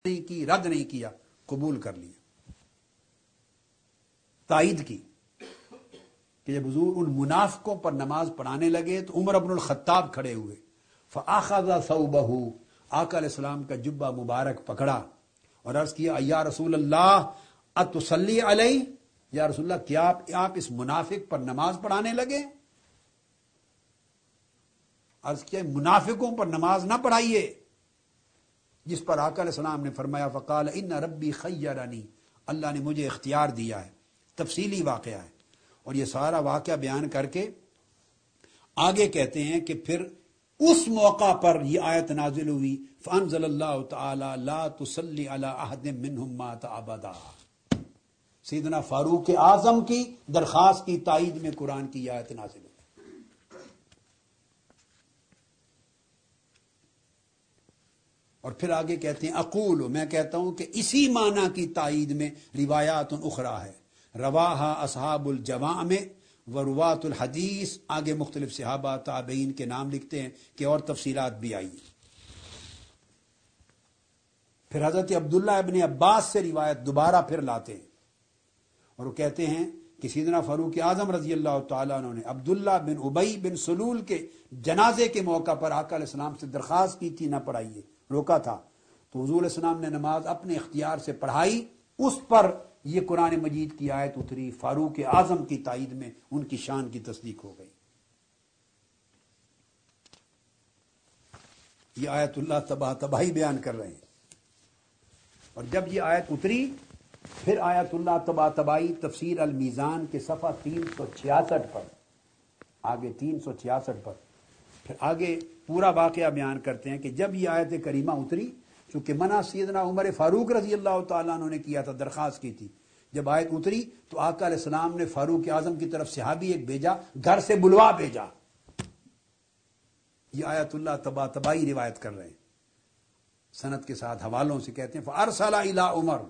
نہیں کی، رد نہیں کیا، قبول کر لیا، تائید کی کہ جب حضور ان منافقوں پر نماز پڑھانے لگے تو عمر بن الخطاب کھڑے ہوئے، فاخذ ثوبہ، آقا علیہ السلام کا جبہ مبارک پکڑا اور عرض کیا یا رسول اللہ اتصلی علیہ، یا رسول اللہ کیا آپ اس منافق پر نماز پڑھانے لگے؟ عرض کیا منافقوں پر نماز نہ پڑھائیے، جس پر آقا علیہ السلام نے فرمایا فقال ان ربی خیرنی، اللہ نے مجھے اختیار دیا ہے، تفصیلی واقعہ ہے۔ اور یہ سارا واقعہ بیان کر کے آگے کہتے ہیں کہ پھر اس موقع پر یہ آیت نازل ہوئی فانزل اللہ تعالی لا تصلی علی احد منہم مات ابدا، سیدنا فاروق اعظم کی درخواست کی تائید میں قرآن کی آیت نازل ہوئی۔ اور پھر آگے کہتے ہیں اقول، میں کہتا ہوں کہ اسی معنی کی تائید میں روایات اخرى ہے، رواہا اصحاب الجوامع و روات الحدیث، آگے مختلف صحابہ تابعین کے نام لکھتے ہیں کہ اور تفصیلات بھی آئی۔ پھر حضرت عبداللہ ابن عباس سے روایت دوبارہ پھر لاتے ہیں اور وہ کہتے ہیں کہ سیدنا فاروق اعظم رضی اللہ تعالیٰ عنہ نے عبداللہ بن ابی بن سلول کے جنازے کے موقع پر آقا علیہ السلام سے درخواست کی تھی نہ پڑھائیے، روکا تھا، تو حضور علیہ السلام نے نماز اپنے اختیار سے پڑھائی، اس پر یہ قرآن مجید کی آیت اتری، فاروق اعظم کی تائید میں ان کی شان کی تصدیق ہو گئی۔ یہ آیت اللہ تباہی بیان کر رہے ہیں۔ اور جب یہ آیت اتری پھر آیت اللہ تباہی تفسیر المیزان کے صفحہ 366 پر، آگے 366 پر پھر آگے پورا واقعہ بیان کرتے ہیں کہ جب یہ آیت کریمہ اتری، چونکہ منع سیدنا عمر فاروق رضی اللہ تعالیٰ عنہ نے کیا تھا، درخواست کی تھی، جب آیت اتری تو آقا علیہ السلام نے فاروق اعظم کی طرف صحابی ایک بھیجا، گھر سے بلوا بھیجا۔ یہ آیت اللہ تباہی روایت کر رہے ہیں سند کے ساتھ حوالوں سے، کہتے ہیں فارسل الی عمر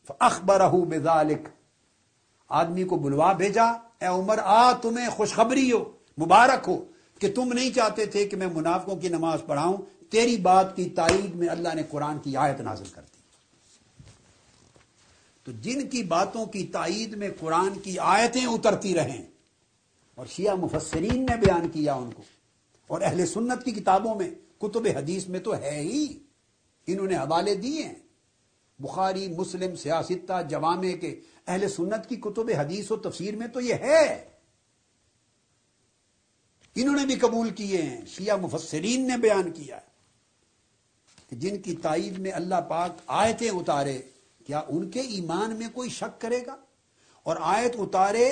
فاخبرہ بذلک، آدمی کو بلوا بھیجا، اے عمر تمہیں خوشخبری ہو، مبارک ہو کہ تم نہیں چاہتے تھے کہ میں منافقوں کی نماز پڑھاؤں، تیری بات کی تائید میں اللہ نے قرآن کی آیت نازل کر دی۔ تو جن کی باتوں کی تائید میں قرآن کی آیتیں اترتی رہیں، اور شیعہ مفسرین نے بیان کیا ان کو، اور اہل سنت کی کتابوں میں کتب حدیث میں تو ہے ہی، انہوں نے حوالے دیے ہیں، بخاری مسلم سیاستہ جوامع کے اہل سنت کی کتب حدیث و تفسیر میں تو یہ ہے، انہوں نے بھی قبول کیے ہیں، شیعہ مفسرین نے بیان کیا ہے کہ جن کی تائید میں اللہ پاک آیتیں اتارے، کیا ان کے ایمان میں کوئی شک کرے گا؟ اور آیت اتارے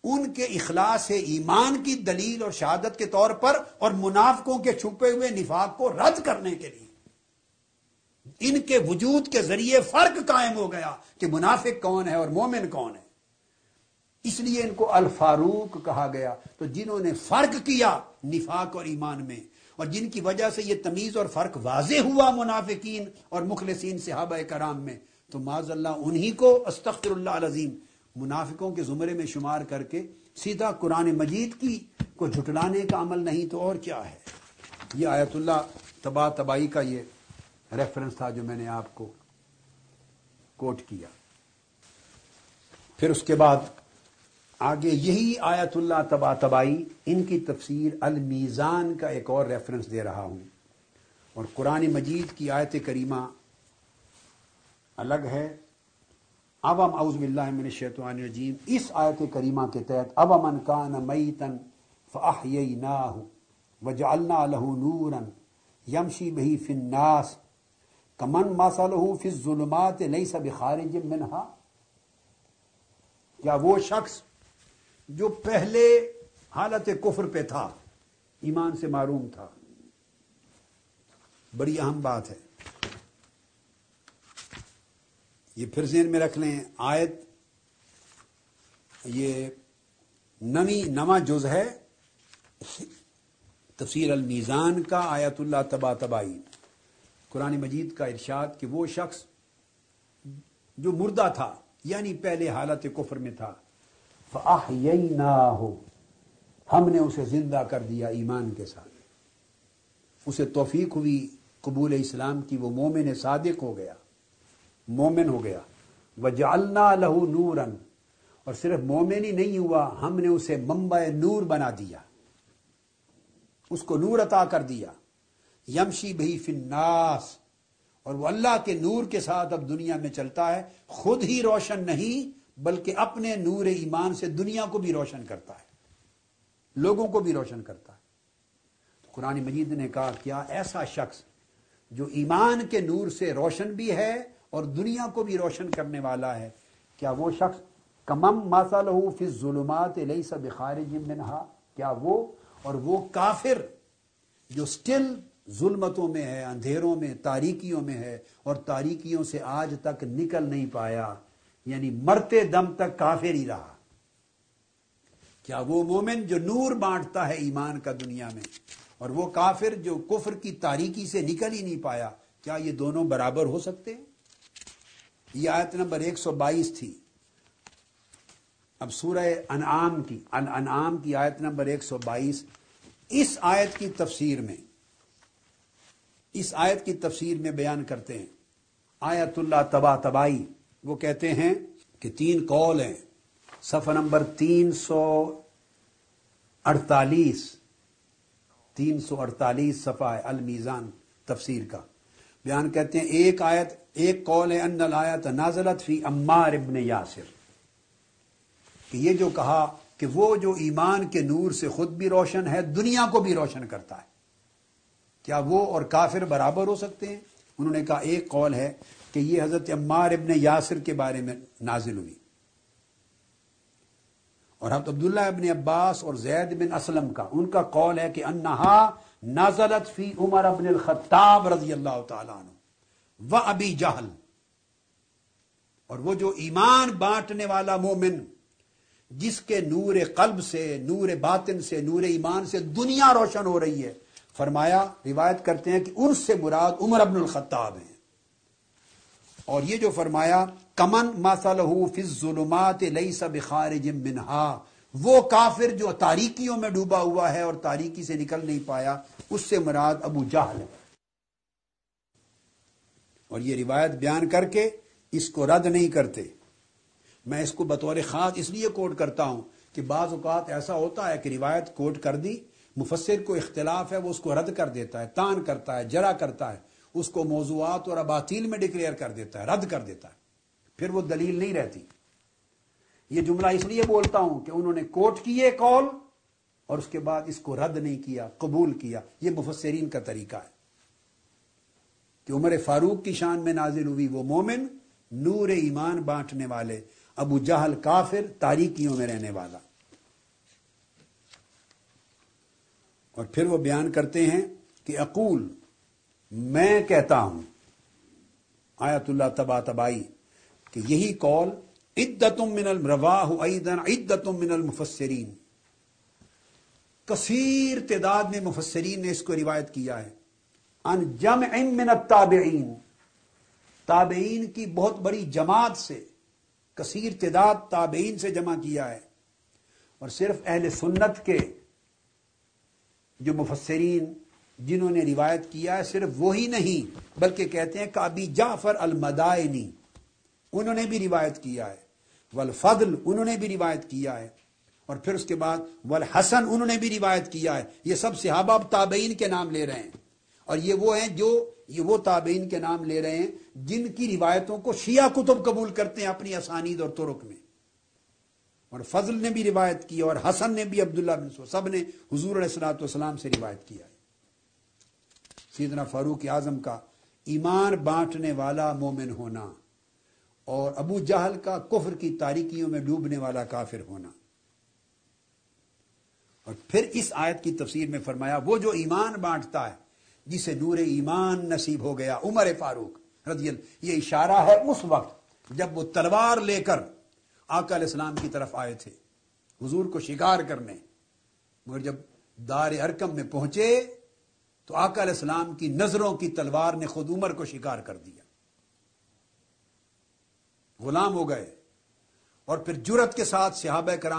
ان کے اخلاص ایمان کی دلیل اور شہادت کے طور پر، اور منافقوں کے چھپے ہوئے نفاق کو رد کرنے کے لیے، ان کے وجود کے ذریعے فرق قائم ہو گیا کہ منافق کون ہے اور مومن کون ہے، اس لیے ان کو الفاروق کہا گیا۔ تو جنہوں نے فرق کیا نفاق اور ایمان میں، اور جن کی وجہ سے یہ تمیز اور فرق واضح ہوا منافقین اور مخلصین صحابہ کرام میں، تو معاذ اللہ انہی کو استغفر اللہ العظیم منافقوں کے زمرے میں شمار کر کے سیدھا قرآن مجید کی کو جھٹلانے کا عمل نہیں تو اور کیا ہے۔ یہ آیت اللہ تباہی کا یہ ریفرنس تھا جو میں نے آپ کو کوٹ کیا۔ پھر اس کے بعد آگے یہی آیت اللہ تباہی ان کی تفسیر المیزان کا ایک اور ریفرنس دے رہا ہوں، اور قرآن مجید کی آیت کریمہ الگ ہے۔ اوم اعوذ باللہ من الشیطان الرجیم، اس آیت کریمہ کے تحت اومن کان میتا فاحییناہ وجعلنا له نورا یمشی بہ فی الناس کمن مثلہ فی الظلمات لیس بخارج منہا، کیا وہ شخص جو پہلے حالت کفر پہ تھا، ایمان سے معروم تھا، بڑی اہم بات ہے، یہ پھر ذہن میں رکھ لیں۔ آیت یہ نواں جز ہے تفسیر المیزان کا، آیت اللہ تباہی، قرآن مجید کا ارشاد کہ وہ شخص جو مردہ تھا یعنی پہلے حالت کفر میں تھا، فَأَحْيَيْنَاهُ، ہم نے اسے زندہ کر دیا ایمان کے ساتھ، اسے توفیق ہوئی قبول اسلام کی، وہ مومن صادق ہو گیا، مومن ہو گیا۔ وجعلنا لہ نورا، اور صرف مومن ہی نہیں ہوا، ہم نے اسے منبع نور بنا دیا، اس کو نور عطا کر دیا۔ یمشی بہی فی الناس، اور وہ اللہ کے نور کے ساتھ اب دنیا میں چلتا ہے، خود ہی روشن نہیں بلکہ اپنے نور ایمان سے دنیا کو بھی روشن کرتا ہے، لوگوں کو بھی روشن کرتا ہے۔ تو قرآن مجید نے کہا کیا ایسا شخص جو ایمان کے نور سے روشن بھی ہے اور دنیا کو بھی روشن کرنے والا ہے، کیا وہ شخص کمم مثلہ فی الظلمات لیس بخارج منہا، کیا وہ اور وہ کافر جو سٹل ظلمتوں میں ہے، اندھیروں میں، تاریکیوں میں ہے اور تاریکیوں سے آج تک نکل نہیں پایا، یعنی مرتے دم تک کافر ہی رہا، کیا وہ مومن جو نور بانٹتا ہے ایمان کا دنیا میں اور وہ کافر جو کفر کی تاریکی سے نکل ہی نہیں پایا، کیا یہ دونوں برابر ہو سکتے ہیں؟ یہ آیت نمبر 122 تھی۔ اب سورہ انعام کی آیت نمبر 122، اس آیت کی تفسیر میں بیان کرتے ہیں آیت اللہ تبائی، وہ کہتے ہیں کہ 3 قول ہیں، صفحہ نمبر 348 صفحہ ہے المیزان تفسیر کا، بیان کرتے ہیں ایک قول ہے ان الآیت نازلت فی عمار ابن یاسر، کہ یہ جو کہا کہ وہ جو ایمان کے نور سے خود بھی روشن ہے دنیا کو بھی روشن کرتا ہے، کیا وہ اور کافر برابر ہو سکتے ہیں؟ انہوں نے کہا ایک قول ہے کہ یہ حضرت عمار ابن یاسر کے بارے میں نازل ہوئی، اور حضرت عبداللہ ابن عباس اور زید بن اسلم کا ان کا قول ہے کہ انہا نازلت فی عمر ابن الخطاب رضی اللہ تعالیٰ عنہ و ابی جہل، اور وہ جو ایمان بانٹنے والا مومن جس کے نور قلب سے، نور باطن سے، نور ایمان سے دنیا روشن ہو رہی ہے، فرمایا روایت کرتے ہیں کہ ان سے مراد عمر ابن الخطاب ہیں، اور یہ جو فرمایا کمن مثلہ فی الظلمات لیس بخارج منہا، وہ کافر جو تاریکیوں میں ڈوبا ہوا ہے اور تاریکی سے نکل نہیں پایا، اس سے مراد ابو جہل ہے۔ اور یہ روایت بیان کر کے اس کو رد نہیں کرتے، میں اس کو بطور خاص اس لیے کوٹ کرتا ہوں کہ بعض اوقات ایسا ہوتا ہے کہ روایت کوٹ کر دی، مفسر کو اختلاف ہے، وہ اس کو رد کر دیتا ہے، طعن کرتا ہے، جرح کرتا ہے، اس کو موضوعات اور اباطیل میں ڈکلیئر کر دیتا ہے، رد کر دیتا ہے، پھر وہ دلیل نہیں رہتی۔ یہ جملہ اس لیے بولتا ہوں کہ انہوں نے کوٹ کیے قول اور اس کے بعد اس کو رد نہیں کیا، قبول کیا، یہ مفسرین کا طریقہ ہے کہ عمر فاروق کی شان میں نازل ہوئی، وہ مومن نور ایمان بانٹنے والے، ابو جہل کافر تاریکیوں میں رہنے والا۔ اور پھر وہ بیان کرتے ہیں کہ اقول، میں کہتا ہوں، آیت اللہ تبائی، کہ یہی قول عدۃ من الرواہ ایضا عدۃ من المفسرین، کثیر تعداد میں مفسرین نے اس کو روایت کیا ہے، ان جمع من التابعین، تابعین کی بہت بڑی جماعت سے، کثیر تعداد تابعین سے جمع کیا ہے، اور صرف اہل سنت کے جو مفسرین جنہوں نے روایت کیا ہے صرف وہی نہیں، بلکہ کہتے ہیں کہ ابی جعفر المدائنی انہوں نے بھی روایت کیا ہے، والفضل انہوں نے بھی روایت کیا ہے، اور پھر اس کے بعد والحسن انہوں نے بھی روایت کیا ہے۔ یہ سب صحابہ تابعین کے نام لے رہے ہیں، اور یہ وہ ہیں جو وہ تابعین کے نام لے رہے ہیں جن کی روایتوں کو شیعہ کتب قبول کرتے ہیں اپنی اسانید اور طرق میں، اور فضل نے بھی روایت کی اور حسن نے بھی، عبداللہ بن مسعود، سب نے حضور علیہ الصلوۃ والسلام سے روایت کیا ہے۔ سیدنا فاروق اعظم کا ایمان بانٹنے والا مومن ہونا اور ابو جہل کا کفر کی تاریکیوں میں ڈوبنے والا کافر ہونا۔ اور پھر اس آیت کی تفسیر میں فرمایا وہ جو ایمان بانٹتا ہے جسے نور ایمان نصیب ہو گیا، عمر فاروق رضی اللہ، یہ اشارہ ہے اس وقت جب وہ تلوار لے کر آقا علیہ السلام کی طرف آئے تھے حضور کو شکار کرنے، مگر جب دار ارقم میں پہنچے تو آقا علیہ السلام کی نظروں کی تلوار نے خود عمر کو شکار کر دیا، غلام ہو گئے، اور پھر جرأت کے ساتھ صحابہ کرام